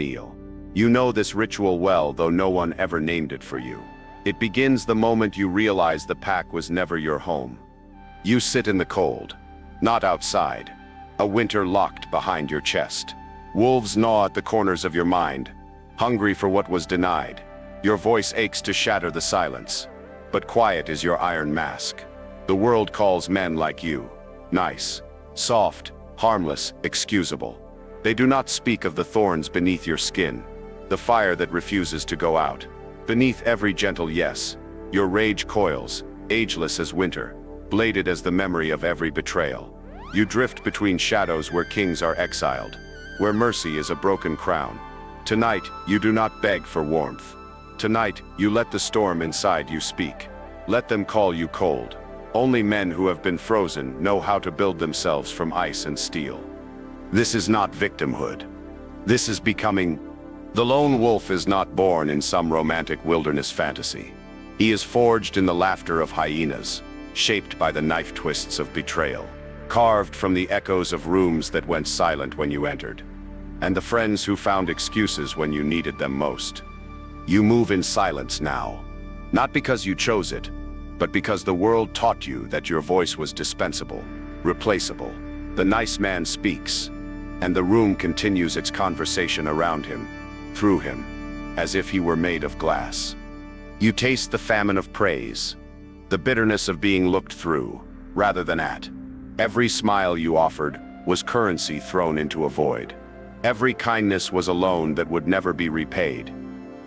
kneel. You know this ritual well, though no one ever named it for you. It begins the moment you realize the pack was never your home. You sit in the cold, not outside. A winter locked behind your chest. Wolves gnaw at the corners of your mind, hungry for what was denied. Your voice aches to shatter the silence, but quiet is your iron mask. The world calls men like you nice, soft, harmless, excusable. They do not speak of the thorns beneath your skin, the fire that refuses to go out. Beneath every gentle yes, your rage coils, ageless as winter, bladed as the memory of every betrayal. You drift between shadows where kings are exiled, where mercy is a broken crown. Tonight, you do not beg for warmth. Tonight, you let the storm inside you speak. Let them call you cold. Only men who have been frozen know how to build themselves from ice and steel. This is not victimhood. This is becoming. The lone wolf is not born in some romantic wilderness fantasy. He is forged in the laughter of hyenas, shaped by the knife twists of betrayal, carved from the echoes of rooms that went silent when you entered, and the friends who found excuses when you needed them most. You move in silence now, not because you chose it, but because the world taught you that your voice was dispensable, replaceable. The nice man speaks, and the room continues its conversation around him, through him, as if he were made of glass. You taste the famine of praise, the bitterness of being looked through, rather than at. Every smile you offered was currency thrown into a void. Every kindness was a loan that would never be repaid.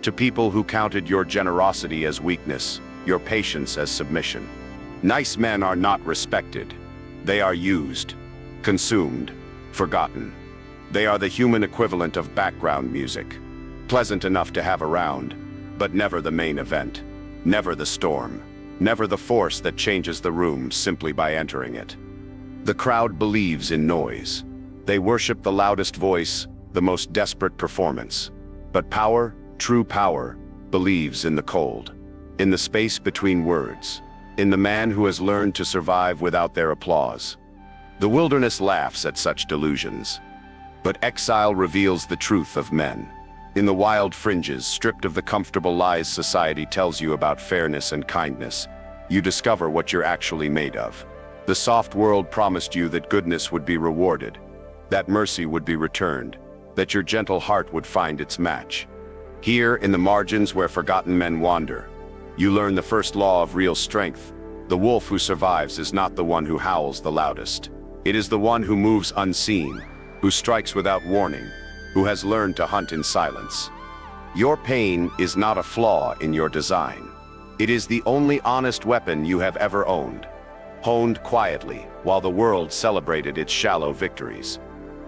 To people who counted your generosity as weakness, your patience as submission. Nice men are not respected. They are used, consumed, forgotten. They are the human equivalent of background music. Pleasant enough to have around, but never the main event. Never the storm. Never the force that changes the room simply by entering it. The crowd believes in noise. They worship the loudest voice, the most desperate performance. But power, true power, believes in the cold. In the space between words. In the man who has learned to survive without their applause. The wilderness laughs at such delusions. But exile reveals the truth of men. In the wild fringes, stripped of the comfortable lies society tells you about fairness and kindness, you discover what you're actually made of. The soft world promised you that goodness would be rewarded, that mercy would be returned, that your gentle heart would find its match. Here, in the margins where forgotten men wander, you learn the first law of real strength. The wolf who survives is not the one who howls the loudest. It is the one who moves unseen, who strikes without warning, who has learned to hunt in silence. Your pain is not a flaw in your design. It is the only honest weapon you have ever owned, honed quietly while the world celebrated its shallow victories.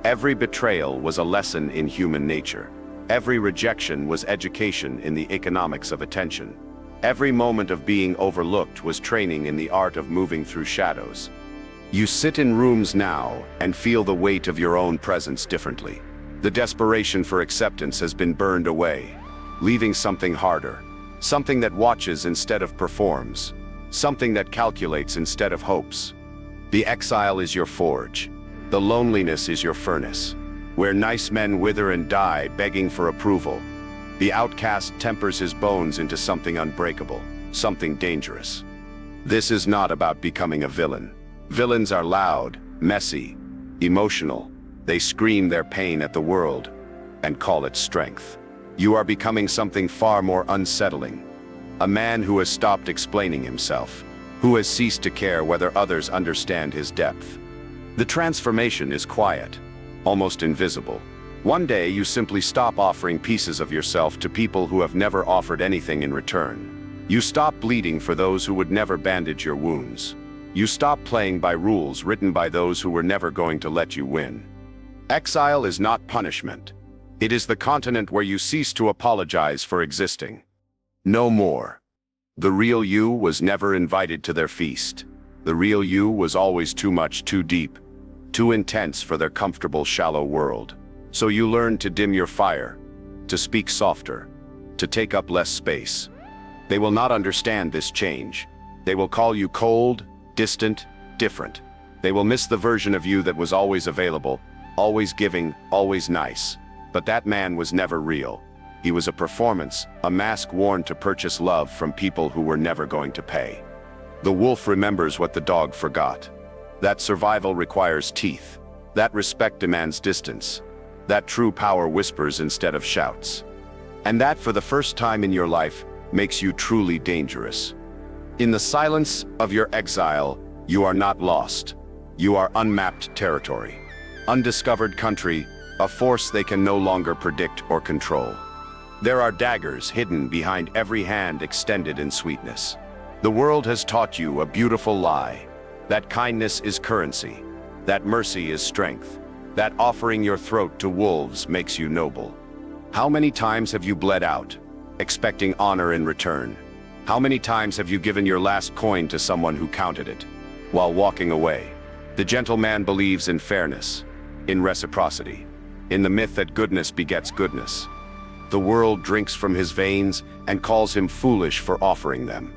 Every betrayal was a lesson in human nature. Every rejection was education in the economics of attention. Every moment of being overlooked was training in the art of moving through shadows. You sit in rooms now and feel the weight of your own presence differently. The desperation for acceptance has been burned away, leaving something harder, something that watches instead of performs, something that calculates instead of hopes. The exile is your forge. The loneliness is your furnace, where nice men wither and die begging for approval. The outcast tempers his bones into something unbreakable, something dangerous. This is not about becoming a villain. Villains are loud, messy, emotional. They scream their pain at the world and call it strength. You are becoming something far more unsettling. A man who has stopped explaining himself, who has ceased to care whether others understand his depth. The transformation is quiet, almost invisible. One day you simply stop offering pieces of yourself to people who have never offered anything in return. You stop bleeding for those who would never bandage your wounds. You stop playing by rules written by those who were never going to let you win. Exile is not punishment. It is the continent where you cease to apologize for existing. No more. The real you was never invited to their feast. The real you was always too much, too deep, too intense for their comfortable, shallow world. So you learn to dim your fire, to speak softer, to take up less space. They will not understand this change. They will call you cold, distant, different. They will miss the version of you that was always available, always giving, always nice. But that man was never real. He was a performance, a mask worn to purchase love from people who were never going to pay. The wolf remembers what the dog forgot. That survival requires teeth. That respect demands distance. That true power whispers instead of shouts. And that, for the first time in your life, makes you truly dangerous. In the silence of your exile, you are not lost. You are unmapped territory. Undiscovered country, a force they can no longer predict or control. There are daggers hidden behind every hand extended in sweetness. The world has taught you a beautiful lie. That kindness is currency. That mercy is strength. That offering your throat to wolves makes you noble. How many times have you bled out, expecting honor in return? How many times have you given your last coin to someone who counted it? While walking away, the gentle man believes in fairness, in reciprocity, in the myth that goodness begets goodness. The world drinks from his veins and calls him foolish for offering them.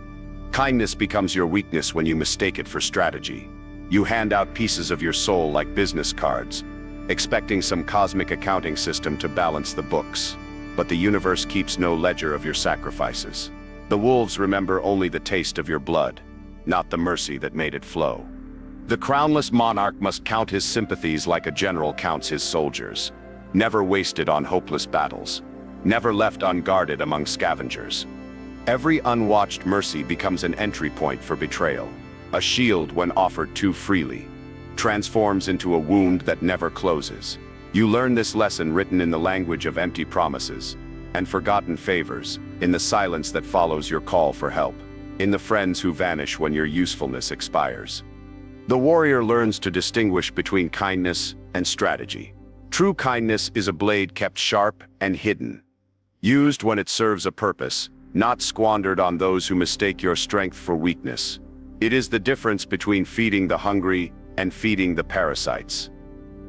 Kindness becomes your weakness when you mistake it for strategy. You hand out pieces of your soul like business cards, expecting some cosmic accounting system to balance the books. But the universe keeps no ledger of your sacrifices. The wolves remember only the taste of your blood, not the mercy that made it flow. The crownless monarch must count his sympathies like a general counts his soldiers, never wasted on hopeless battles, never left unguarded among scavengers. Every unwatched mercy becomes an entry point for betrayal, a shield when offered too freely, transforms into a wound that never closes. You learn this lesson written in the language of empty promises and forgotten favors, in the silence that follows your call for help, in the friends who vanish when your usefulness expires. The warrior learns to distinguish between kindness and strategy. True kindness is a blade kept sharp and hidden, used when it serves a purpose, not squandered on those who mistake your strength for weakness. It is the difference between feeding the hungry and feeding the parasites.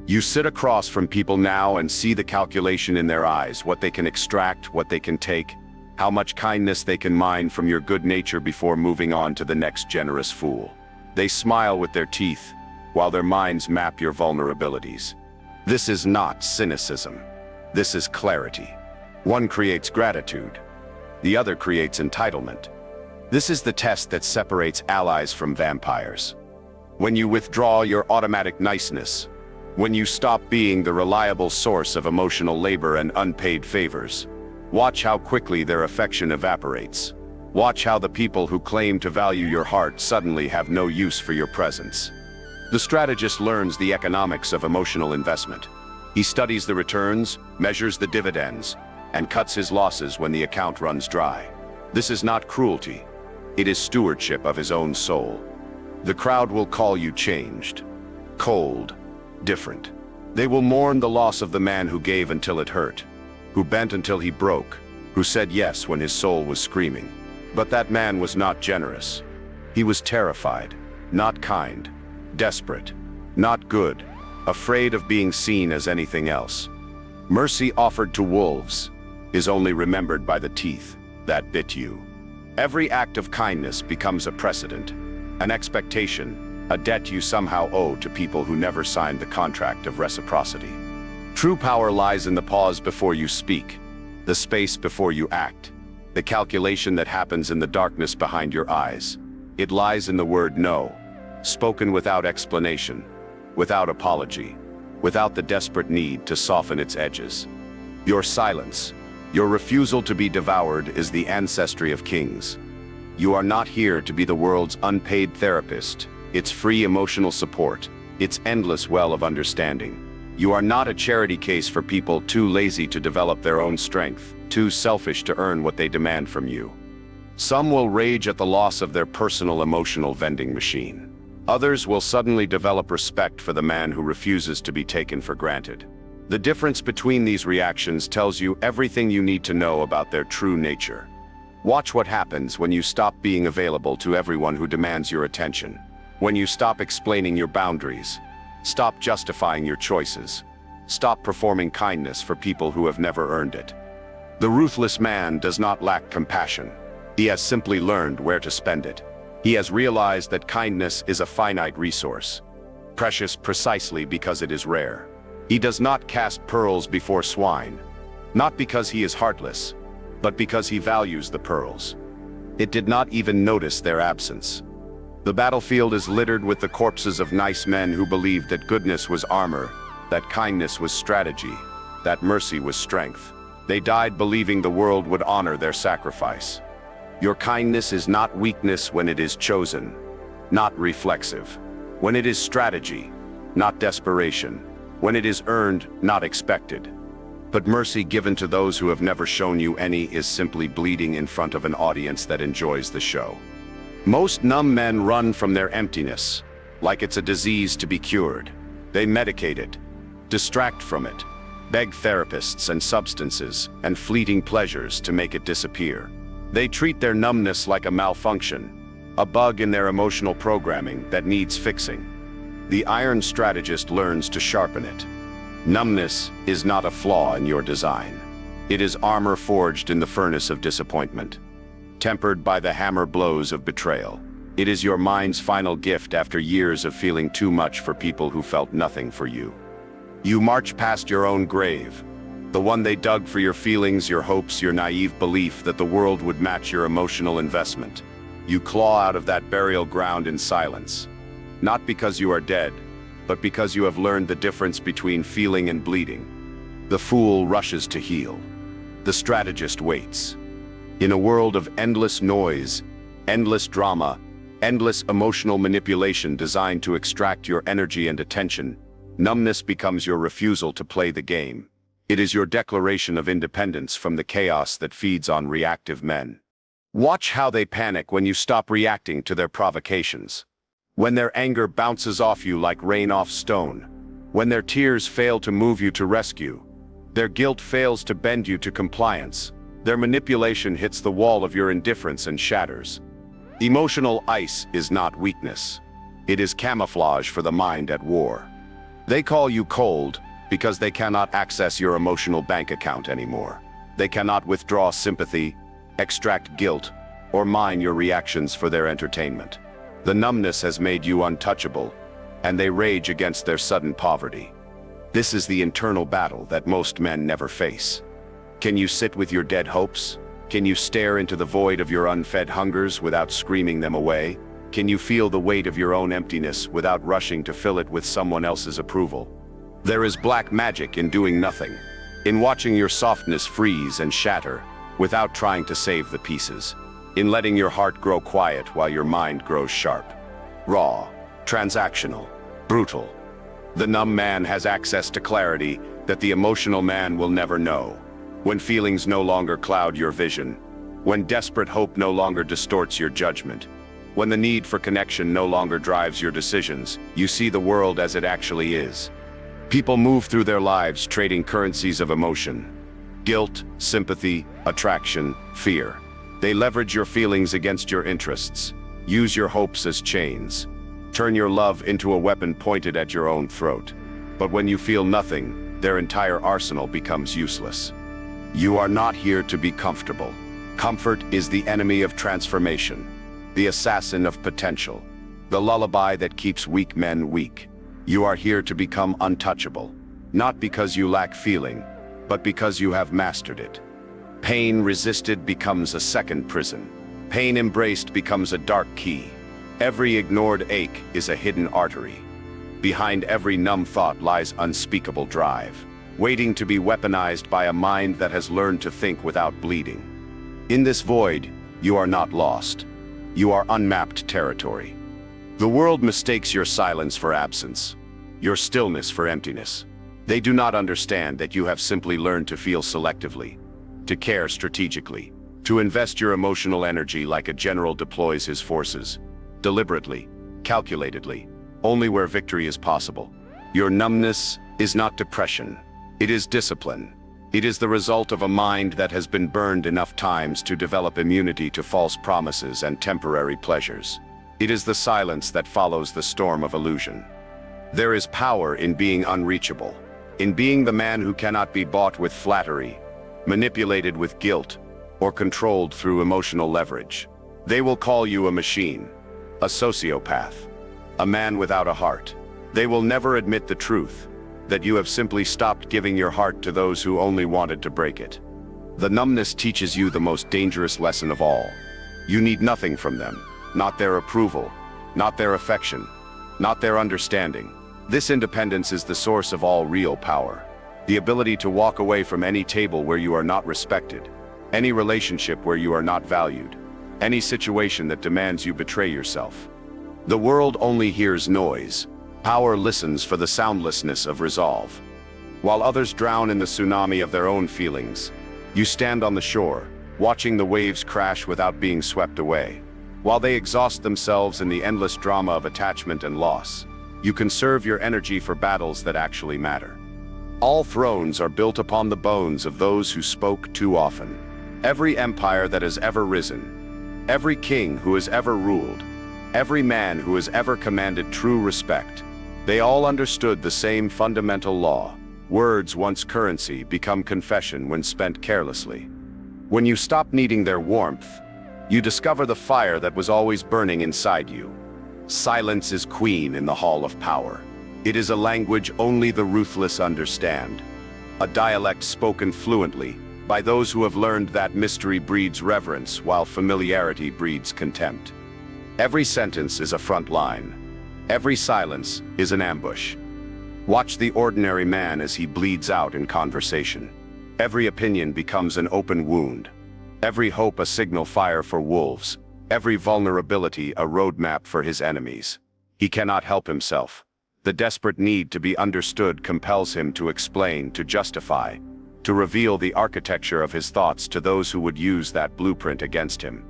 You sit across from people now and see the calculation in their eyes, what they can extract, what they can take, how much kindness they can mine from your good nature before moving on to the next generous fool. They smile with their teeth, while their minds map your vulnerabilities. This is not cynicism. This is clarity. One creates gratitude. The other creates entitlement. This is the test that separates allies from vampires. When you withdraw your automatic niceness, when you stop being the reliable source of emotional labor and unpaid favors, watch how quickly their affection evaporates. Watch how the people who claim to value your heart suddenly have no use for your presence. The strategist learns the economics of emotional investment. He studies the returns, measures the dividends, and cuts his losses when the account runs dry. This is not cruelty. It is stewardship of his own soul. The crowd will call you changed, cold, different. They will mourn the loss of the man who gave until it hurt, who bent until he broke, who said yes when his soul was screaming. But that man was not generous. He was terrified, not kind, desperate, not good, afraid of being seen as anything else. Mercy offered to wolves is only remembered by the teeth that bit you. Every act of kindness becomes a precedent, an expectation, a debt you somehow owe to people who never signed the contract of reciprocity. True power lies in the pause before you speak, the space before you act, the calculation that happens in the darkness behind your eyes. It lies in the word no, spoken without explanation, without apology, without the desperate need to soften its edges. Your silence, your refusal to be devoured is the ancestry of kings. You are not here to be the world's unpaid therapist, its free emotional support, its endless well of understanding. You are not a charity case for people too lazy to develop their own strength, too selfish to earn what they demand from you. Some will rage at the loss of their personal emotional vending machine. Others will suddenly develop respect for the man who refuses to be taken for granted. The difference between these reactions tells you everything you need to know about their true nature. Watch what happens when you stop being available to everyone who demands your attention. When you stop explaining your boundaries, stop justifying your choices, stop performing kindness for people who have never earned it. The ruthless man does not lack compassion. He has simply learned where to spend it. He has realized that kindness is a finite resource, precious precisely because it is rare. He does not cast pearls before swine, not because he is heartless, but because he values the pearls. It did not even notice their absence. The battlefield is littered with the corpses of nice men who believed that goodness was armor, that kindness was strategy, that mercy was strength. They died believing the world would honor their sacrifice. Your kindness is not weakness when it is chosen, not reflexive. When it is strategy, not desperation. When it is earned, not expected. But mercy given to those who have never shown you any is simply bleeding in front of an audience that enjoys the show. Most numb men run from their emptiness, like it's a disease to be cured. They medicate it, distract from it, beg therapists and substances and fleeting pleasures to make it disappear. They treat their numbness like a malfunction, a bug in their emotional programming that needs fixing. The iron strategist learns to sharpen it. Numbness is not a flaw in your design. It is armor forged in the furnace of disappointment, tempered by the hammer blows of betrayal. It is your mind's final gift after years of feeling too much for people who felt nothing for you. You march past your own grave, the one they dug for your feelings, your hopes, your naive belief that the world would match your emotional investment. You claw out of that burial ground in silence. Not because you are dead, but because you have learned the difference between feeling and bleeding. The fool rushes to heal. The strategist waits. In a world of endless noise, endless drama, endless emotional manipulation designed to extract your energy and attention, numbness becomes your refusal to play the game. It is your declaration of independence from the chaos that feeds on reactive men. Watch how they panic when you stop reacting to their provocations. When their anger bounces off you like rain off stone. When their tears fail to move you to rescue. Their guilt fails to bend you to compliance. Their manipulation hits the wall of your indifference and shatters. Emotional ice is not weakness. It is camouflage for the mind at war. They call you cold because they cannot access your emotional bank account anymore. They cannot withdraw sympathy, extract guilt, or mine your reactions for their entertainment. The numbness has made you untouchable, and they rage against their sudden poverty. This is the internal battle that most men never face. Can you sit with your dead hopes? Can you stare into the void of your unfed hungers without screaming them away? Can you feel the weight of your own emptiness without rushing to fill it with someone else's approval? There is black magic in doing nothing, in watching your softness freeze and shatter without trying to save the pieces. In letting your heart grow quiet while your mind grows sharp. Raw, transactional, brutal. The numb man has access to clarity that the emotional man will never know. When feelings no longer cloud your vision. When desperate hope no longer distorts your judgment. When the need for connection no longer drives your decisions, you see the world as it actually is. People move through their lives trading currencies of emotion. Guilt, sympathy, attraction, fear. They leverage your feelings against your interests, use your hopes as chains, turn your love into a weapon pointed at your own throat. But when you feel nothing, their entire arsenal becomes useless. You are not here to be comfortable. Comfort is the enemy of transformation, the assassin of potential, the lullaby that keeps weak men weak. You are here to become untouchable, not because you lack feeling, but because you have mastered it. Pain resisted becomes a second prison. Pain embraced becomes a dark key. Every ignored ache is a hidden artery. Behind every numb thought lies unspeakable drive, waiting to be weaponized by a mind that has learned to think without bleeding. In this void, you are not lost. You are unmapped territory. The world mistakes your silence for absence, your stillness for emptiness. They do not understand that you have simply learned to feel selectively, to care strategically, to invest your emotional energy like a general deploys his forces, deliberately, calculatedly, only where victory is possible. Your numbness is not depression, it is discipline. It is the result of a mind that has been burned enough times to develop immunity to false promises and temporary pleasures. It is the silence that follows the storm of illusion. There is power in being unreachable, in being the man who cannot be bought with flattery, manipulated with guilt, or controlled through emotional leverage. They will call you a machine, a sociopath, a man without a heart. They will never admit the truth. that you have simply stopped giving your heart to those who only wanted to break it. The numbness teaches you the most dangerous lesson of all. You need nothing from them, not their approval, not their affection, not their understanding. This independence is the source of all real power. The ability to walk away from any table where you are not respected, any relationship where you are not valued, any situation that demands you betray yourself. The world only hears noise. Power listens for the soundlessness of resolve. While others drown in the tsunami of their own feelings, you stand on the shore, watching the waves crash without being swept away. While they exhaust themselves in the endless drama of attachment and loss, you conserve your energy for battles that actually matter. All thrones are built upon the bones of those who spoke too often. Every empire that has ever risen, every king who has ever ruled, every man who has ever commanded true respect, they all understood the same fundamental law. Words, once currency, become confession when spent carelessly. When you stop needing their warmth, you discover the fire that was always burning inside you. Silence is queen in the hall of power. It is a language only the ruthless understand. A dialect spoken fluently by those who have learned that mystery breeds reverence while familiarity breeds contempt. Every sentence is a front line. Every silence is an ambush. Watch the ordinary man as he bleeds out in conversation. Every opinion becomes an open wound. Every hope a signal fire for wolves. Every vulnerability a roadmap for his enemies. He cannot help himself. The desperate need to be understood compels him to explain, to justify, to reveal the architecture of his thoughts to those who would use that blueprint against him.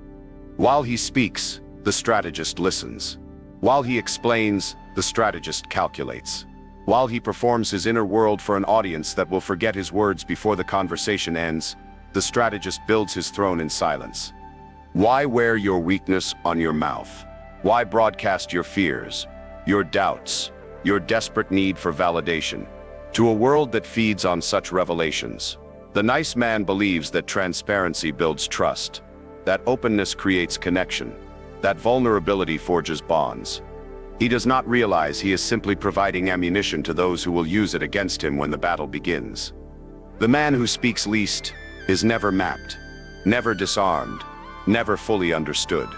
While he speaks, the strategist listens. While he explains, the strategist calculates. While he performs his inner world for an audience that will forget his words before the conversation ends, the strategist builds his throne in silence. Why wear your weakness on your mouth? Why broadcast your fears, your doubts, your desperate need for validation to a world that feeds on such revelations? The nice man believes that transparency builds trust, that openness creates connection, that vulnerability forges bonds. He does not realize he is simply providing ammunition to those who will use it against him when the battle begins. The man who speaks least is never mapped, never disarmed, never fully understood.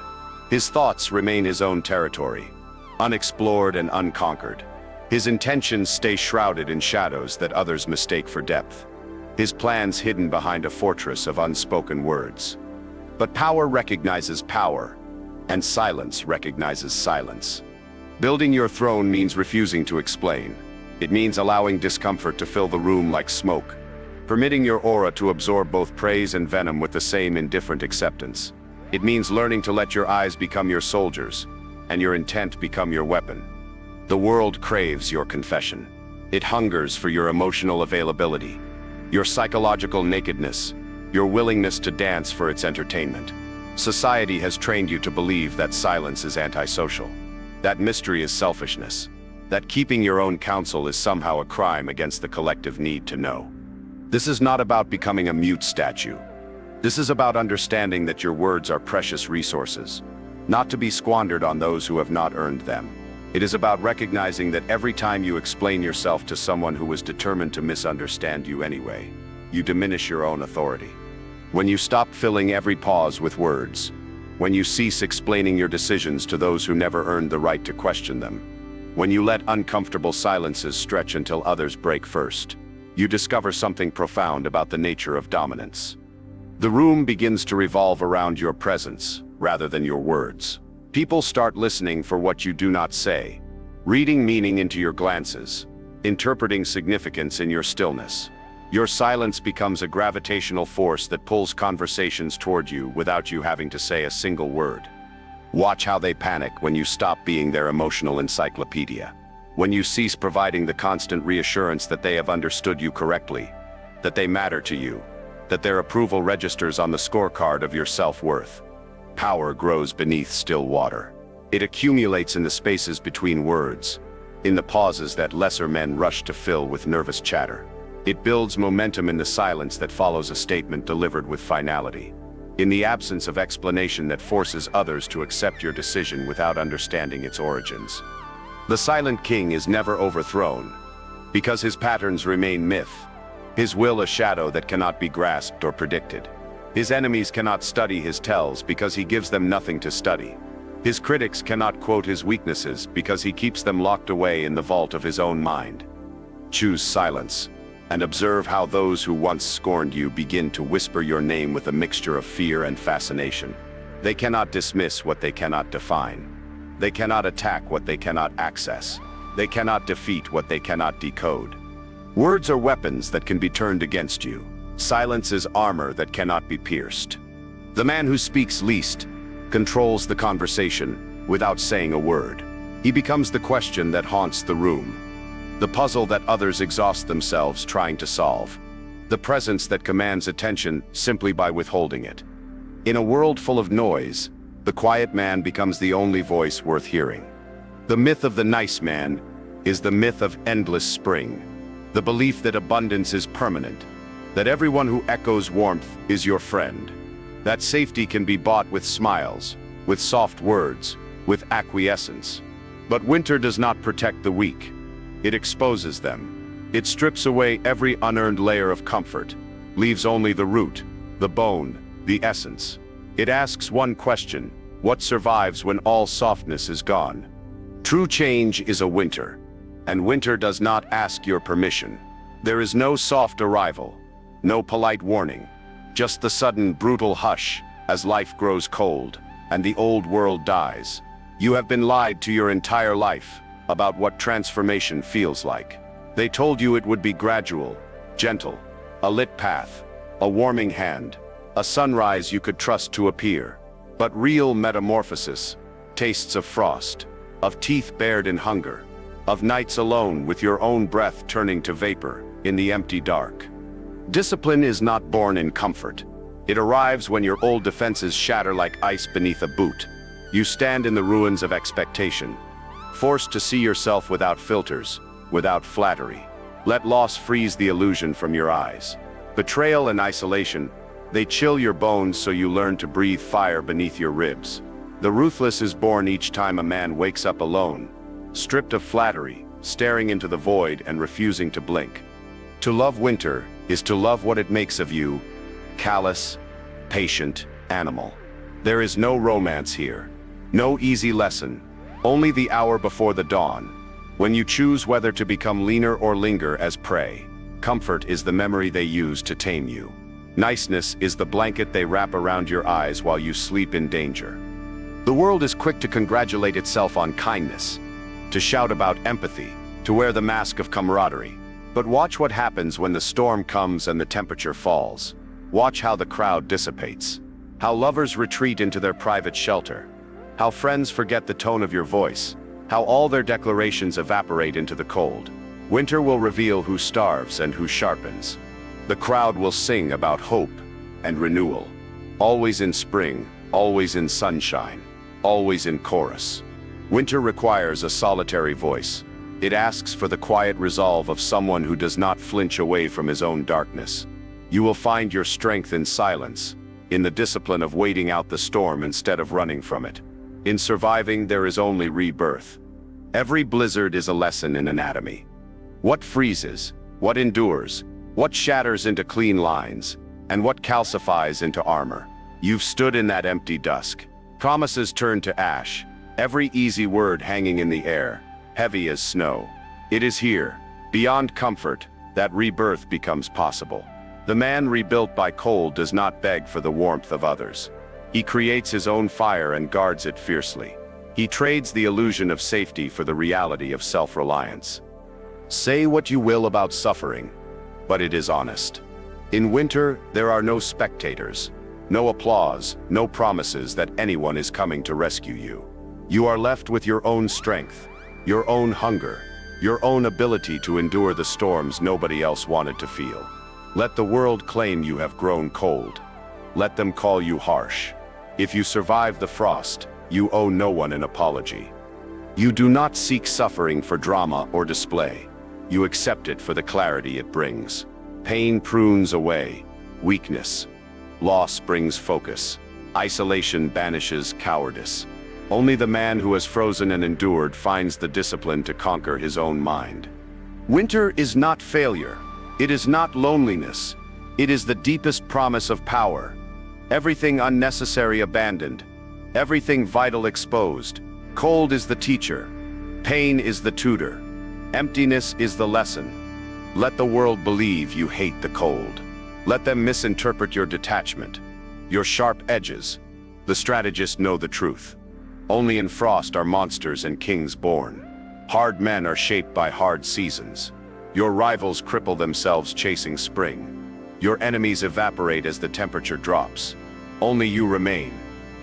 His thoughts remain his own territory, unexplored and unconquered. His intentions stay shrouded in shadows that others mistake for depth. His plans hidden behind a fortress of unspoken words. But power recognizes power, and silence recognizes silence. Building your throne means refusing to explain. It means allowing discomfort to fill the room like smoke, permitting your aura to absorb both praise and venom with the same indifferent acceptance. It means learning to let your eyes become your soldiers, and your intent become your weapon. The world craves your confession. It hungers for your emotional availability, your psychological nakedness, your willingness to dance for its entertainment. Society has trained you to believe that silence is antisocial, that mystery is selfishness, that keeping your own counsel is somehow a crime against the collective need to know. This is not about becoming a mute statue. This is about understanding that your words are precious resources, not to be squandered on those who have not earned them. It is about recognizing that every time you explain yourself to someone who was determined to misunderstand you anyway, you diminish your own authority. When you stop filling every pause with words, when you cease explaining your decisions to those who never earned the right to question them, when you let uncomfortable silences stretch until others break first, you discover something profound about the nature of dominance. The room begins to revolve around your presence, rather than your words. People start listening for what you do not say, reading meaning into your glances, interpreting significance in your stillness. Your silence becomes a gravitational force that pulls conversations toward you without you having to say a single word. Watch how they panic when you stop being their emotional encyclopedia. When you cease providing the constant reassurance that they have understood you correctly, that they matter to you, that their approval registers on the scorecard of your self-worth. Power grows beneath still water. It accumulates in the spaces between words, in the pauses that lesser men rush to fill with nervous chatter. It builds momentum in the silence that follows a statement delivered with finality, in the absence of explanation that forces others to accept your decision without understanding its origins. The silent king is never overthrown. because his patterns remain myth. His will a shadow that cannot be grasped or predicted. His enemies cannot study his tells because he gives them nothing to study. His critics cannot quote his weaknesses because he keeps them locked away in the vault of his own mind. Choose silence, and observe how those who once scorned you begin to whisper your name with a mixture of fear and fascination. They cannot dismiss what they cannot define. They cannot attack what they cannot access. They cannot defeat what they cannot decode. Words are weapons that can be turned against you. Silence is armor that cannot be pierced. The man who speaks least controls the conversation without saying a word. He becomes the question that haunts the room, the puzzle that others exhaust themselves trying to solve, the presence that commands attention simply by withholding it. In a world full of noise, the quiet man becomes the only voice worth hearing. The myth of the nice man is the myth of endless spring, the belief that abundance is permanent, that everyone who echoes warmth is your friend, that safety can be bought with smiles, with soft words, with acquiescence. But winter does not protect the weak. It exposes them. It strips away every unearned layer of comfort, leaves only the root, the bone, the essence. It asks one question: what survives when all softness is gone? True change is a winter, and winter does not ask your permission. There is no soft arrival, no polite warning, just the sudden brutal hush as life grows cold and the old world dies. You have been lied to your entire life about what transformation feels like. They told you it would be gradual, gentle, a lit path, a warming hand, a sunrise you could trust to appear. But real metamorphosis tastes of frost, of teeth bared in hunger, of nights alone with your own breath turning to vapor in the empty dark. Discipline is not born in comfort. It arrives when your old defenses shatter like ice beneath a boot. You stand in the ruins of expectation, forced to see yourself without filters, without flattery. Let loss freeze the illusion from your eyes. Betrayal and isolation, they chill your bones so you learn to breathe fire beneath your ribs. The ruthless is born each time a man wakes up alone, stripped of flattery, staring into the void and refusing to blink. To love winter is to love what it makes of you, callous, patient, animal. There is no romance here, no easy lesson, only the hour before the dawn, when you choose whether to become leaner or linger as prey. Comfort is the memory they use to tame you. Niceness is the blanket they wrap around your eyes while you sleep in danger. The world is quick to congratulate itself on kindness, to shout about empathy, to wear the mask of camaraderie. But watch what happens when the storm comes and the temperature falls. Watch how the crowd dissipates, how lovers retreat into their private shelter, how friends forget the tone of your voice, how all their declarations evaporate into the cold. Winter will reveal who starves and who sharpens. The crowd will sing about hope and renewal, always in spring, always in sunshine, always in chorus. Winter requires a solitary voice. It asks for the quiet resolve of someone who does not flinch away from his own darkness. You will find your strength in silence, in the discipline of waiting out the storm instead of running from it. In surviving, there is only rebirth. Every blizzard is a lesson in anatomy. What freezes, what endures, what shatters into clean lines, and what calcifies into armor. You've stood in that empty dusk. Promises turn to ash, every easy word hanging in the air, heavy as snow. It is here, beyond comfort, that rebirth becomes possible. The man rebuilt by cold does not beg for the warmth of others. He creates his own fire and guards it fiercely. He trades the illusion of safety for the reality of self-reliance. Say what you will about suffering, but it is honest. In winter, there are no spectators, no applause, no promises that anyone is coming to rescue you. You are left with your own strength, your own hunger, your own ability to endure the storms nobody else wanted to feel. Let the world claim you have grown cold. Let them call you harsh. If you survive the frost, you owe no one an apology. You do not seek suffering for drama or display. You accept it for the clarity it brings. Pain prunes away weakness. Loss brings focus. Isolation banishes cowardice. Only the man who has frozen and endured finds the discipline to conquer his own mind. Winter is not failure. It is not loneliness. It is the deepest promise of power. Everything unnecessary abandoned. Everything vital exposed. Cold is the teacher. Pain is the tutor. Emptiness is the lesson. Let the world believe you hate the cold. Let them misinterpret your detachment, your sharp edges. The strategists know the truth. Only in frost are monsters and kings born. Hard men are shaped by hard seasons. Your rivals cripple themselves chasing spring. Your enemies evaporate as the temperature drops. Only you remain,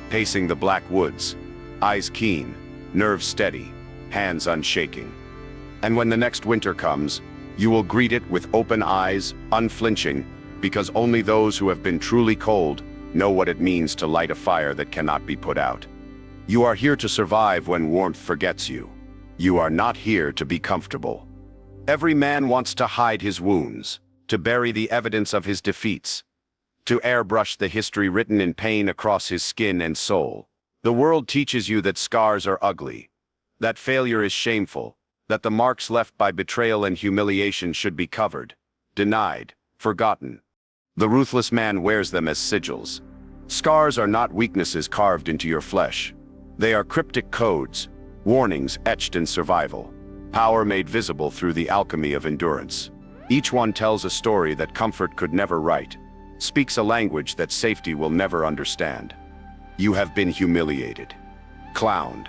pacing the black woods, eyes keen, nerves steady, hands unshaking. And when the next winter comes, you will greet it with open eyes, unflinching, because only those who have been truly cold know what it means to light a fire that cannot be put out. You are here to survive when warmth forgets you. You are not here to be comfortable. Every man wants to hide his wounds, to bury the evidence of his defeats, to airbrush the history written in pain across his skin and soul. The world teaches you that scars are ugly, that failure is shameful, that the marks left by betrayal and humiliation should be covered, denied, forgotten. The ruthless man wears them as sigils. Scars are not weaknesses carved into your flesh. They are cryptic codes, warnings etched in survival, power made visible through the alchemy of endurance. Each one tells a story that comfort could never write, speaks a language that safety will never understand. You have been humiliated, clowned,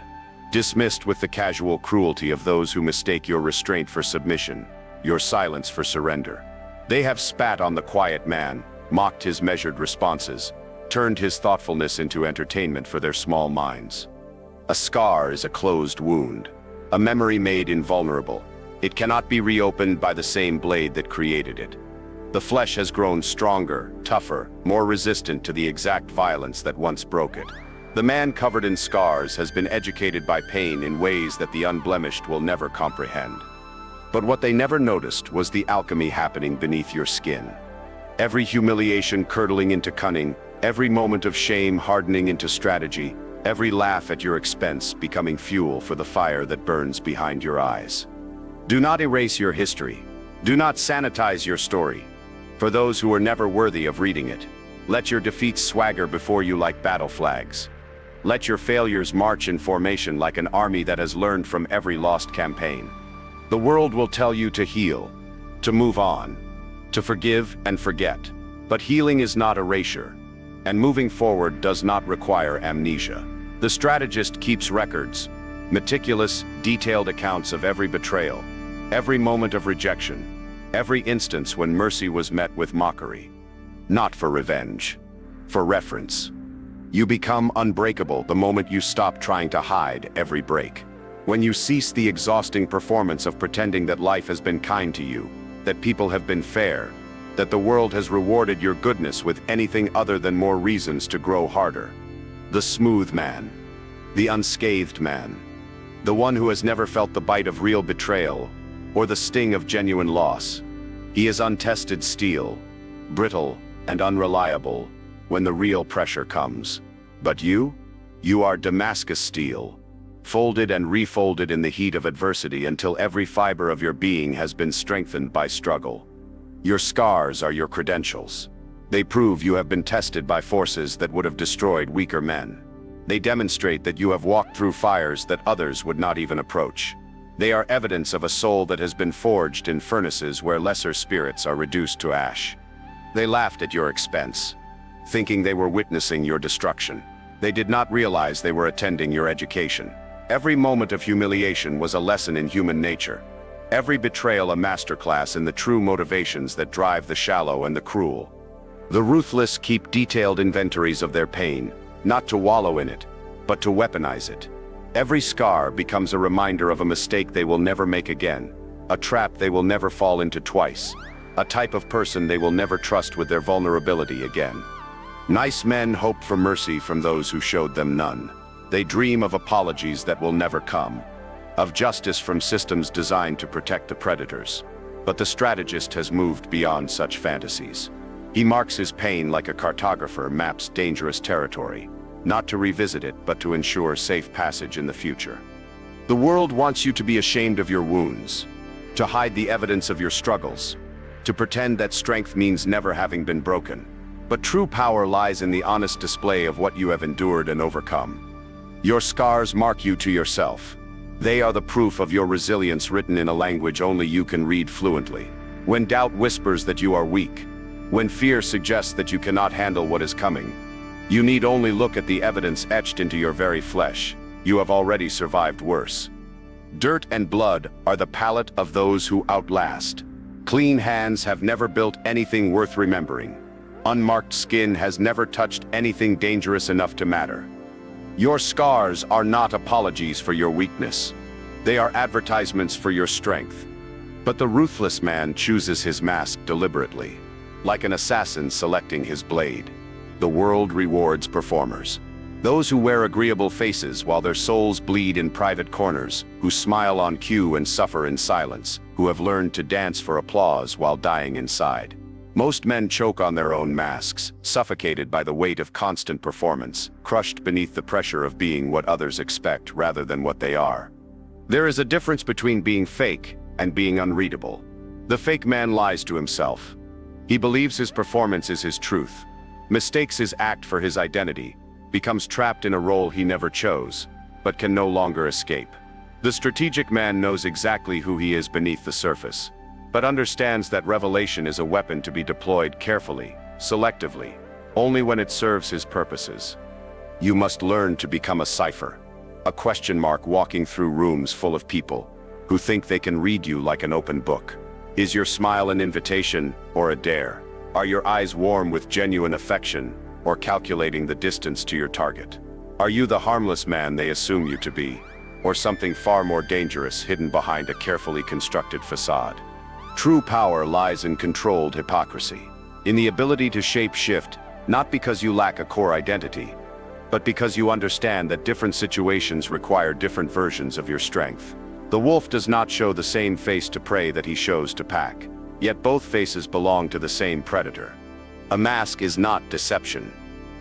dismissed with the casual cruelty of those who mistake your restraint for submission, your silence for surrender. They have spat on the quiet man, mocked his measured responses, turned his thoughtfulness into entertainment for their small minds. A scar is a closed wound, a memory made invulnerable. It cannot be reopened by the same blade that created it. The flesh has grown stronger, tougher, more resistant to the exact violence that once broke it. The man covered in scars has been educated by pain in ways that the unblemished will never comprehend. But what they never noticed was the alchemy happening beneath your skin. Every humiliation curdling into cunning, every moment of shame hardening into strategy, every laugh at your expense becoming fuel for the fire that burns behind your eyes. Do not erase your history. Do not sanitize your story. For those who are never worthy of reading it, let your defeats swagger before you like battle flags. Let your failures march in formation like an army that has learned from every lost campaign. The world will tell you to heal, to move on, to forgive and forget. But healing is not erasure, and moving forward does not require amnesia. The strategist keeps records, meticulous, detailed accounts of every betrayal, every moment of rejection, every instance when mercy was met with mockery. Not for revenge, for reference. You become unbreakable the moment you stop trying to hide every break. When you cease the exhausting performance of pretending that life has been kind to you, that people have been fair, that the world has rewarded your goodness with anything other than more reasons to grow harder. The smooth man, the unscathed man, the one who has never felt the bite of real betrayal or the sting of genuine loss. He is untested steel, brittle and unreliable when the real pressure comes. But you are Damascus steel, folded and refolded in the heat of adversity until every fiber of your being has been strengthened by struggle. Your scars are your credentials. They prove you have been tested by forces that would have destroyed weaker men. They demonstrate that you have walked through fires that others would not even approach. They are evidence of a soul that has been forged in furnaces where lesser spirits are reduced to ash. They laughed at your expense, thinking they were witnessing your destruction. They did not realize they were attending your education. Every moment of humiliation was a lesson in human nature. Every betrayal a masterclass in the true motivations that drive the shallow and the cruel. The ruthless keep detailed inventories of their pain, not to wallow in it, but to weaponize it. Every scar becomes a reminder of a mistake they will never make again, a trap they will never fall into twice, a type of person they will never trust with their vulnerability again. Nice men hope for mercy from those who showed them none. They dream of apologies that will never come, of justice from systems designed to protect the predators. But the strategist has moved beyond such fantasies. He marks his pain like a cartographer maps dangerous territory, not to revisit it, but to ensure safe passage in the future. The world wants you to be ashamed of your wounds, to hide the evidence of your struggles, to pretend that strength means never having been broken. But true power lies in the honest display of what you have endured and overcome. Your scars mark you to yourself. They are the proof of your resilience written in a language only you can read fluently. When doubt whispers that you are weak, when fear suggests that you cannot handle what is coming, you need only look at the evidence etched into your very flesh. You have already survived worse. Dirt and blood are the palette of those who outlast. Clean hands have never built anything worth remembering. Unmarked skin has never touched anything dangerous enough to matter. Your scars are not apologies for your weakness. They are advertisements for your strength. But the ruthless man chooses his mask deliberately, like an assassin selecting his blade. The world rewards performers. Those who wear agreeable faces while their souls bleed in private corners, who smile on cue and suffer in silence, who have learned to dance for applause while dying inside. Most men choke on their own masks, suffocated by the weight of constant performance, crushed beneath the pressure of being what others expect rather than what they are. There is a difference between being fake and being unreadable. The fake man lies to himself. He believes his performance is his truth, mistakes his act for his identity, becomes trapped in a role he never chose, but can no longer escape. The strategic man knows exactly who he is beneath the surface, but understands that revelation is a weapon to be deployed carefully, selectively, only when it serves his purposes. You must learn to become a cipher, a question mark walking through rooms full of people who think they can read you like an open book. Is your smile an invitation or a dare? Are your eyes warm with genuine affection or calculating the distance to your target? Are you the harmless man they assume you to be, or something far more dangerous hidden behind a carefully constructed facade? True power lies in controlled hypocrisy, in the ability to shape-shift, not because you lack a core identity, but because you understand that different situations require different versions of your strength. The wolf does not show the same face to prey that he shows to pack, yet both faces belong to the same predator. A mask is not deception.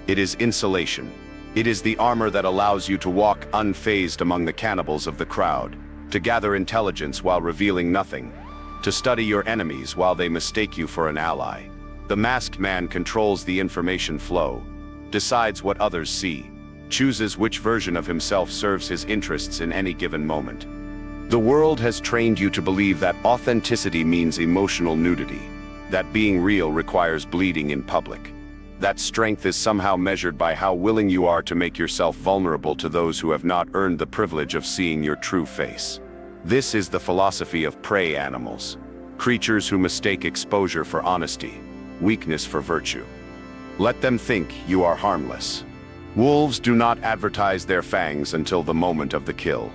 It is insulation. It is the armor that allows you to walk unfazed among the cannibals of the crowd, to gather intelligence while revealing nothing, to study your enemies while they mistake you for an ally. The masked man controls the information flow, decides what others see, chooses which version of himself serves his interests in any given moment. The world has trained you to believe that authenticity means emotional nudity, that being real requires bleeding in public, that strength is somehow measured by how willing you are to make yourself vulnerable to those who have not earned the privilege of seeing your true face. This is the philosophy of prey animals, creatures who mistake exposure for honesty, weakness for virtue. Let them think you are harmless. Wolves do not advertise their fangs until the moment of the kill.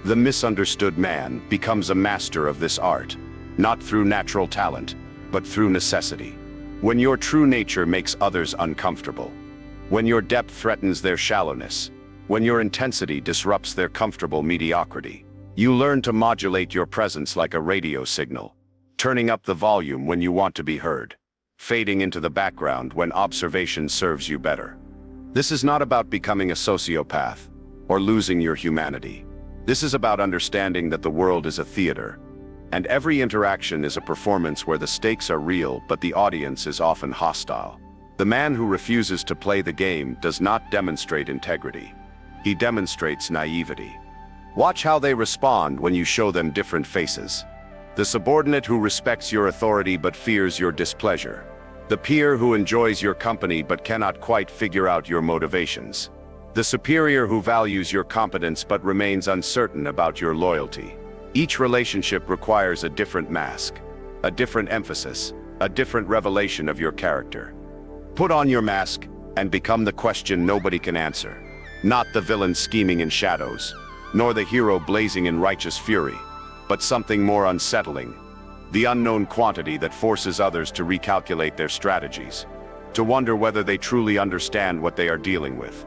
The misunderstood man becomes a master of this art, not through natural talent, but through necessity. When your true nature makes others uncomfortable, when your depth threatens their shallowness, when your intensity disrupts their comfortable mediocrity, you learn to modulate your presence like a radio signal, turning up the volume when you want to be heard, fading into the background when observation serves you better. This is not about becoming a sociopath or losing your humanity. This is about understanding that the world is a theater, and every interaction is a performance where the stakes are real but the audience is often hostile. The man who refuses to play the game does not demonstrate integrity. He demonstrates naivety. Watch how they respond when you show them different faces. The subordinate who respects your authority but fears your displeasure. The peer who enjoys your company but cannot quite figure out your motivations. The superior who values your competence but remains uncertain about your loyalty. Each relationship requires a different mask, a different emphasis, a different revelation of your character. Put on your mask and become the question nobody can answer. Not the villain scheming in shadows, nor the hero blazing in righteous fury, but something more unsettling. The unknown quantity that forces others to recalculate their strategies, to wonder whether they truly understand what they are dealing with.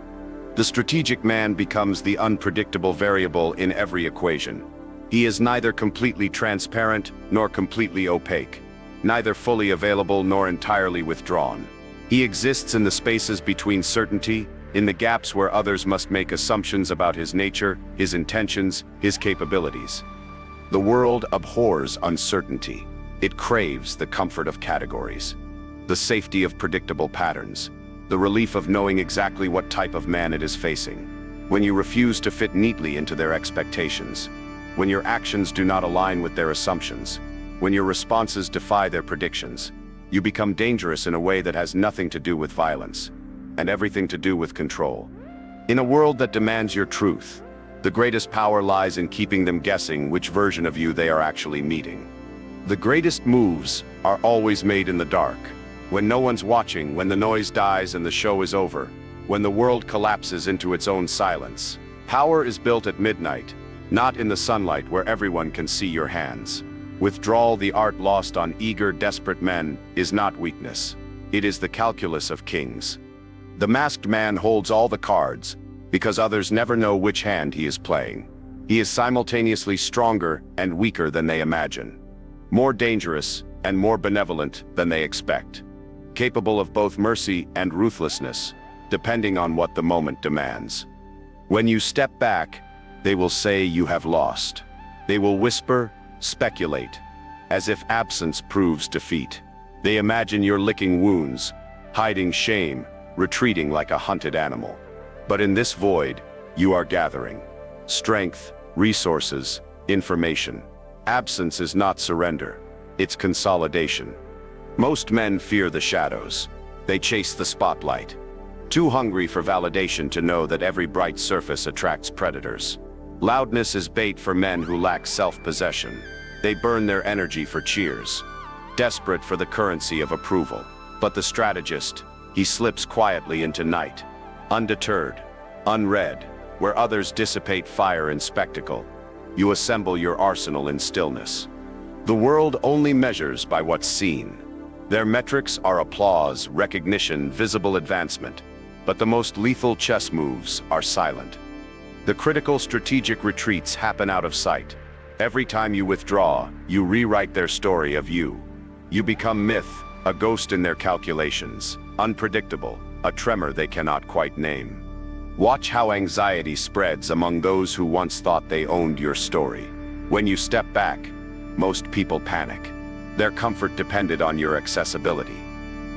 The strategic man becomes the unpredictable variable in every equation. He is neither completely transparent nor completely opaque, neither fully available nor entirely withdrawn. He exists in the spaces between certainty, in the gaps where others must make assumptions about his nature, his intentions, his capabilities. The world abhors uncertainty. It craves the comfort of categories, the safety of predictable patterns, the relief of knowing exactly what type of man it is facing. When you refuse to fit neatly into their expectations, when your actions do not align with their assumptions, when your responses defy their predictions, you become dangerous in a way that has nothing to do with violence, and everything to do with control. In a world that demands your truth, the greatest power lies in keeping them guessing which version of you they are actually meeting. The greatest moves are always made in the dark, when no one's watching, when the noise dies and the show is over, when the world collapses into its own silence. Power is built at midnight, not in the sunlight where everyone can see your hands. Withdrawal, the art lost on eager, desperate men, is not weakness. It is the calculus of kings. The masked man holds all the cards, because others never know which hand he is playing. He is simultaneously stronger and weaker than they imagine, more dangerous and more benevolent than they expect, capable of both mercy and ruthlessness, depending on what the moment demands. When you step back, they will say you have lost. They will whisper, speculate, as if absence proves defeat. They imagine you're licking wounds, hiding shame, retreating like a hunted animal. But in this void, you are gathering strength, resources, information. Absence is not surrender, it's consolidation. Most men fear the shadows. They chase the spotlight, too hungry for validation to know that every bright surface attracts predators. Loudness is bait for men who lack self-possession. They burn their energy for cheers, desperate for the currency of approval. But the strategist, he slips quietly into night, undeterred, unread, where others dissipate fire in spectacle. You assemble your arsenal in stillness. The world only measures by what's seen. Their metrics are applause, recognition, visible advancement. But the most lethal chess moves are silent. The critical strategic retreats happen out of sight. Every time you withdraw, you rewrite their story of you. You become myth, a ghost in their calculations, unpredictable, a tremor they cannot quite name. Watch how anxiety spreads among those who once thought they owned your story. When you step back, most people panic. Their comfort depended on your accessibility,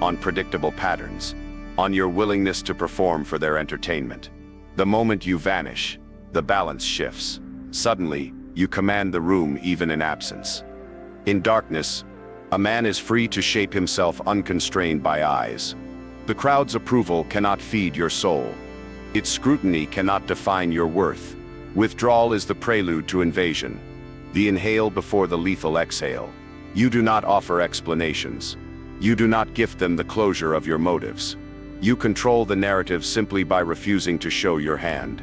on predictable patterns, on your willingness to perform for their entertainment. The moment you vanish, the balance shifts. Suddenly, you command the room even in absence. In darkness, a man is free to shape himself unconstrained by eyes. The crowd's approval cannot feed your soul. Its scrutiny cannot define your worth. Withdrawal is the prelude to invasion, the inhale before the lethal exhale. You do not offer explanations. You do not gift them the closure of your motives. You control the narrative simply by refusing to show your hand.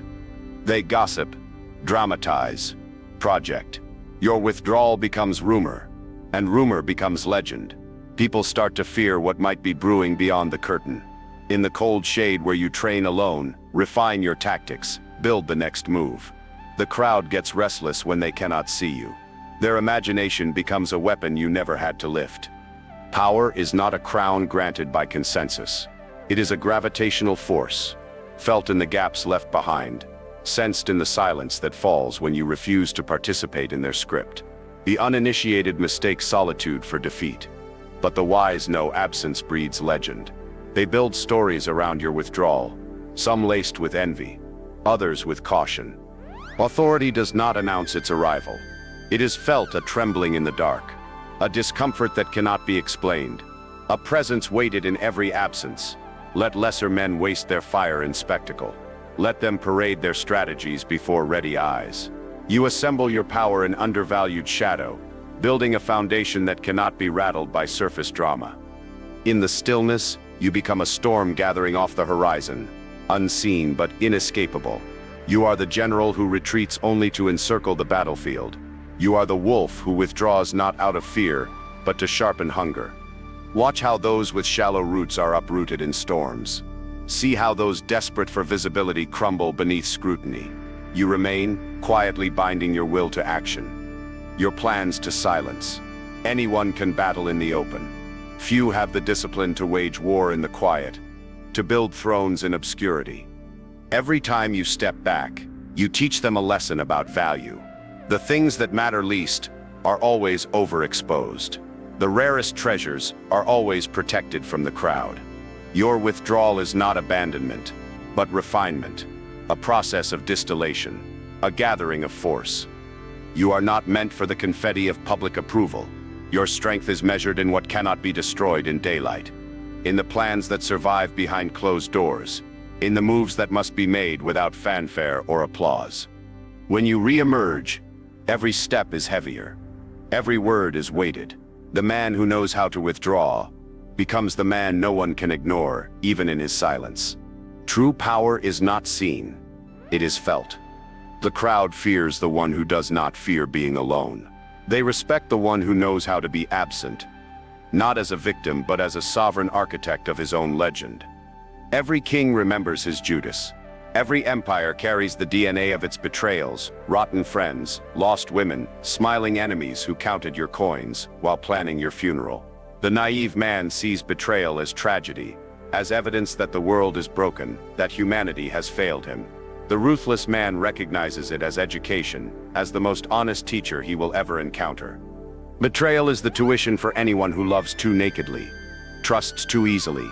They gossip, dramatize, project. Your withdrawal becomes rumor, and rumor becomes legend. People start to fear what might be brewing beyond the curtain. In the cold shade where you train alone, refine your tactics, build the next move. The crowd gets restless when they cannot see you. Their imagination becomes a weapon you never had to lift. Power is not a crown granted by consensus. It is a gravitational force, felt in the gaps left behind, sensed in the silence that falls when you refuse to participate in their script. The uninitiated mistake solitude for defeat, but the wise know absence breeds legend. They build stories around your withdrawal, some laced with envy, others with caution. Authority does not announce its arrival. It is felt, a trembling in the dark, a discomfort that cannot be explained, a presence weighted in every absence. Let lesser men waste their fire in spectacle. Let them parade their strategies before ready eyes. You assemble your power in undervalued shadow, building a foundation that cannot be rattled by surface drama. In the stillness, you become a storm gathering off the horizon, unseen but inescapable. You are the general who retreats only to encircle the battlefield. You are the wolf who withdraws not out of fear, but to sharpen hunger. Watch how those with shallow roots are uprooted in storms. See how those desperate for visibility crumble beneath scrutiny. You remain, quietly binding your will to action, your plans to silence. Anyone can battle in the open. Few have the discipline to wage war in the quiet, to build thrones in obscurity. Every time you step back, you teach them a lesson about value. The things that matter least are always overexposed. The rarest treasures are always protected from the crowd. Your withdrawal is not abandonment, but refinement, a process of distillation, a gathering of force. You are not meant for the confetti of public approval. Your strength is measured in what cannot be destroyed in daylight, in the plans that survive behind closed doors, in the moves that must be made without fanfare or applause. When you re-emerge, every step is heavier. Every word is weighted. The man who knows how to withdraw becomes the man no one can ignore, even in his silence. True power is not seen, it is felt. The crowd fears the one who does not fear being alone. They respect the one who knows how to be absent, not as a victim but as a sovereign architect of his own legend. Every king remembers his Judas. Every empire carries the DNA of its betrayals, rotten friends, lost women, smiling enemies who counted your coins while planning your funeral. The naive man sees betrayal as tragedy, as evidence that the world is broken, that humanity has failed him. The ruthless man recognizes it as education, as the most honest teacher he will ever encounter. Betrayal is the tuition for anyone who loves too nakedly, trusts too easily,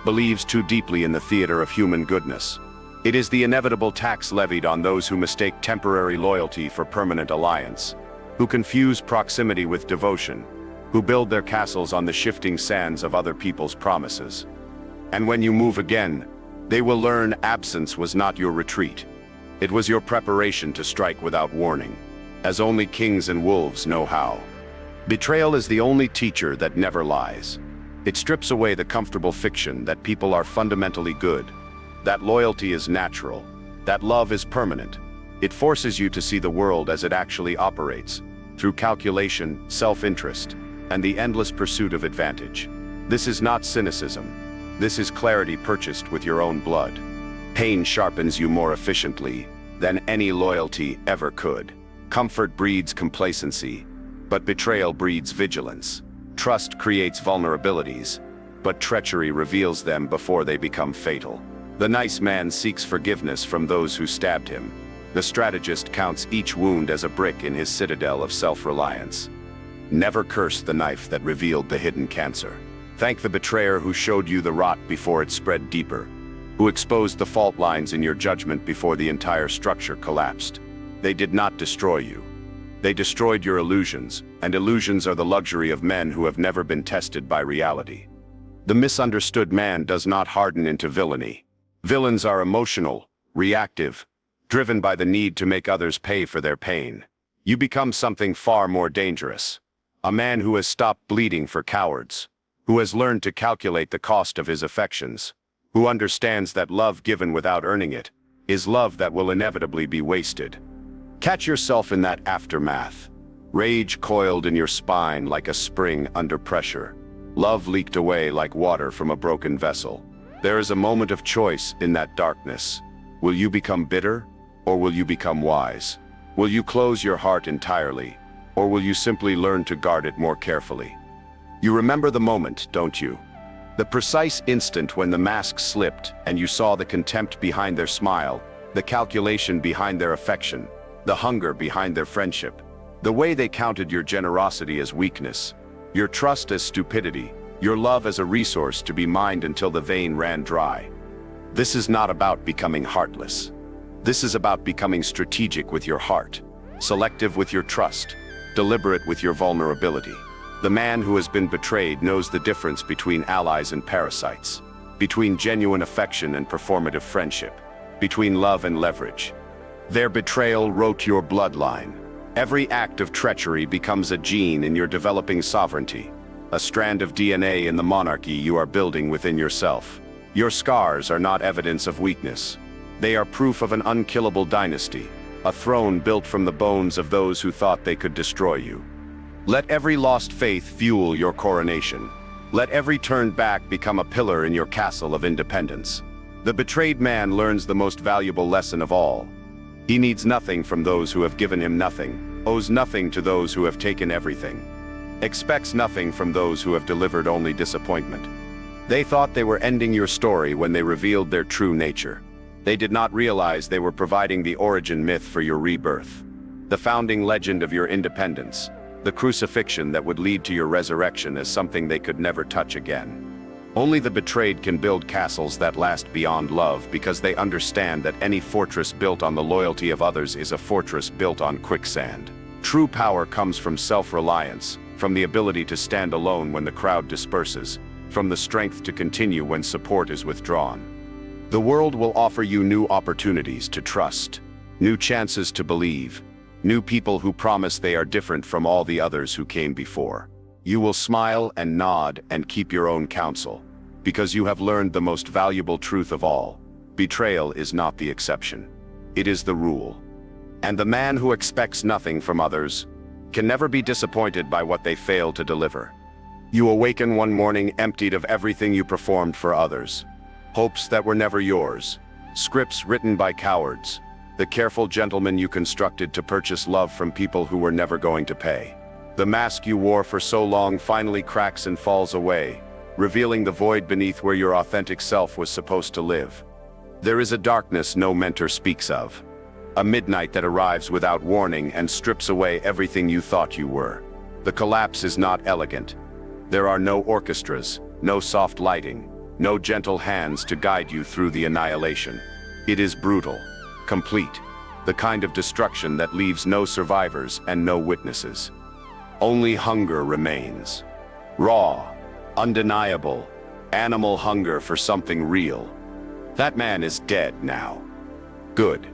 believes too deeply in the theater of human goodness. It is the inevitable tax levied on those who mistake temporary loyalty for permanent alliance, who confuse proximity with devotion, who build their castles on the shifting sands of other people's promises. And when you move again, they will learn absence was not your retreat. It was your preparation to strike without warning, as only kings and wolves know how. Betrayal is the only teacher that never lies. It strips away the comfortable fiction that people are fundamentally good, that loyalty is natural, that love is permanent. It forces you to see the world as it actually operates, through calculation, self-interest, and the endless pursuit of advantage. This is not cynicism. This is clarity purchased with your own blood. Pain sharpens you more efficiently than any loyalty ever could. Comfort breeds complacency, but betrayal breeds vigilance. Trust creates vulnerabilities, but treachery reveals them before they become fatal. The nice man seeks forgiveness from those who stabbed him. The strategist counts each wound as a brick in his citadel of self-reliance. Never curse the knife that revealed the hidden cancer. Thank the betrayer who showed you the rot before it spread deeper, who exposed the fault lines in your judgment before the entire structure collapsed. They did not destroy you. They destroyed your illusions, and illusions are the luxury of men who have never been tested by reality. The misunderstood man does not harden into villainy. Villains are emotional, reactive, driven by the need to make others pay for their pain. You become something far more dangerous. A man who has stopped bleeding for cowards, who has learned to calculate the cost of his affections, who understands that love given without earning it is love that will inevitably be wasted. Catch yourself in that aftermath. Rage coiled in your spine like a spring under pressure. Love leaked away like water from a broken vessel. There is a moment of choice in that darkness. Will you become bitter, or will you become wise? Will you close your heart entirely, or will you simply learn to guard it more carefully? You remember the moment, don't you? The precise instant when the mask slipped and you saw the contempt behind their smile, the calculation behind their affection, the hunger behind their friendship, the way they counted your generosity as weakness, your trust as stupidity, your love as a resource to be mined until the vein ran dry. This is not about becoming heartless. This is about becoming strategic with your heart, selective with your trust, deliberate with your vulnerability. The man who has been betrayed knows the difference between allies and parasites, between genuine affection and performative friendship, between love and leverage. Their betrayal wrote your bloodline. Every act of treachery becomes a gene in your developing sovereignty, a strand of DNA in the monarchy you are building within yourself. Your scars are not evidence of weakness. They are proof of an unkillable dynasty, a throne built from the bones of those who thought they could destroy you. Let every lost faith fuel your coronation. Let every turned back become a pillar in your castle of independence. The betrayed man learns the most valuable lesson of all. He needs nothing from those who have given him nothing, owes nothing to those who have taken everything, expects nothing from those who have delivered only disappointment. They thought they were ending your story when they revealed their true nature. They did not realize they were providing the origin myth for your rebirth. the founding legend of your independence, the crucifixion that would lead to your resurrection as something they could never touch again. Only the betrayed can build castles that last beyond love because they understand that any fortress built on the loyalty of others is a fortress built on quicksand. True power comes from self-reliance, from the ability to stand alone when the crowd disperses, from the strength to continue when support is withdrawn. The world will offer you new opportunities to trust, new chances to believe, new people who promise they are different from all the others who came before. You will smile and nod and keep your own counsel, because you have learned the most valuable truth of all. Betrayal is not the exception. It is the rule. And the man who expects nothing from others can never be disappointed by what they fail to deliver. You awaken one morning emptied of everything you performed for others. Hopes that were never yours. Scripts written by cowards. The careful gentleman you constructed to purchase love from people who were never going to pay. The mask you wore for so long finally cracks and falls away, revealing the void beneath where your authentic self was supposed to live. There is a darkness no mentor speaks of. A midnight that arrives without warning and strips away everything you thought you were. The collapse is not elegant. There are no orchestras, no soft lighting, no gentle hands to guide you through the annihilation. It is brutal, complete, the kind of destruction that leaves no survivors and no witnesses. Only hunger remains. Raw, undeniable, animal hunger for something real. That man is dead now. Good.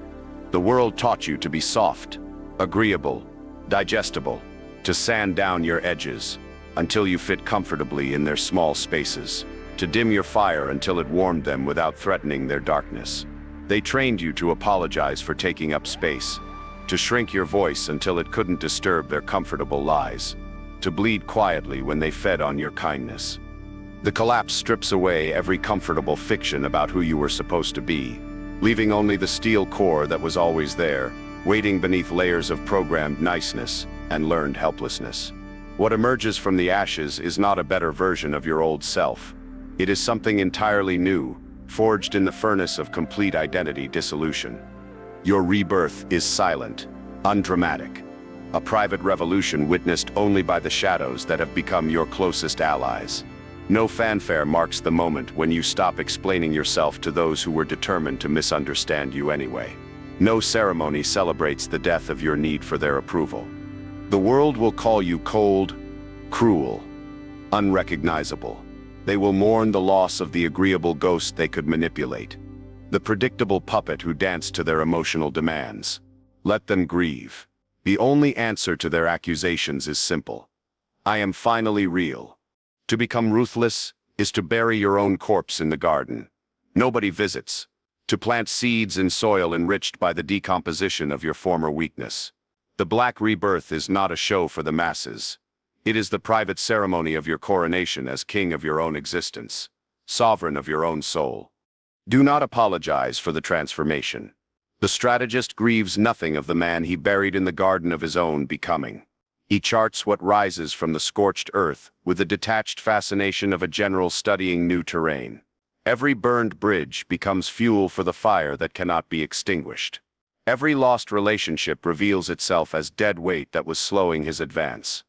The world taught you to be soft, agreeable, digestible, to sand down your edges until you fit comfortably in their small spaces, to dim your fire until it warmed them without threatening their darkness. They trained you to apologize for taking up space, to shrink your voice until it couldn't disturb their comfortable lies, to bleed quietly when they fed on your kindness. The collapse strips away every comfortable fiction about who you were supposed to be, leaving only the steel core that was always there, waiting beneath layers of programmed niceness and learned helplessness. What emerges from the ashes is not a better version of your old self. It is something entirely new, forged in the furnace of complete identity dissolution. Your rebirth is silent, undramatic, a private revolution witnessed only by the shadows that have become your closest allies. No fanfare marks the moment when you stop explaining yourself to those who were determined to misunderstand you anyway. No ceremony celebrates the death of your need for their approval. The world will call you cold, cruel, unrecognizable. They will mourn the loss of the agreeable ghost they could manipulate, the predictable puppet who danced to their emotional demands. Let them grieve. The only answer to their accusations is simple. I am finally real. To become ruthless is to bury your own corpse in the garden. Nobody visits. To plant seeds in soil enriched by the decomposition of your former weakness. The Black Rebirth is not a show for the masses. It is the private ceremony of your coronation as king of your own existence, sovereign of your own soul. Do not apologize for the transformation. The strategist grieves nothing of the man he buried in the garden of his own becoming. He charts what rises from the scorched earth with the detached fascination of a general studying new terrain. Every burned bridge becomes fuel for the fire that cannot be extinguished. Every lost relationship reveals itself as dead weight that was slowing his advance.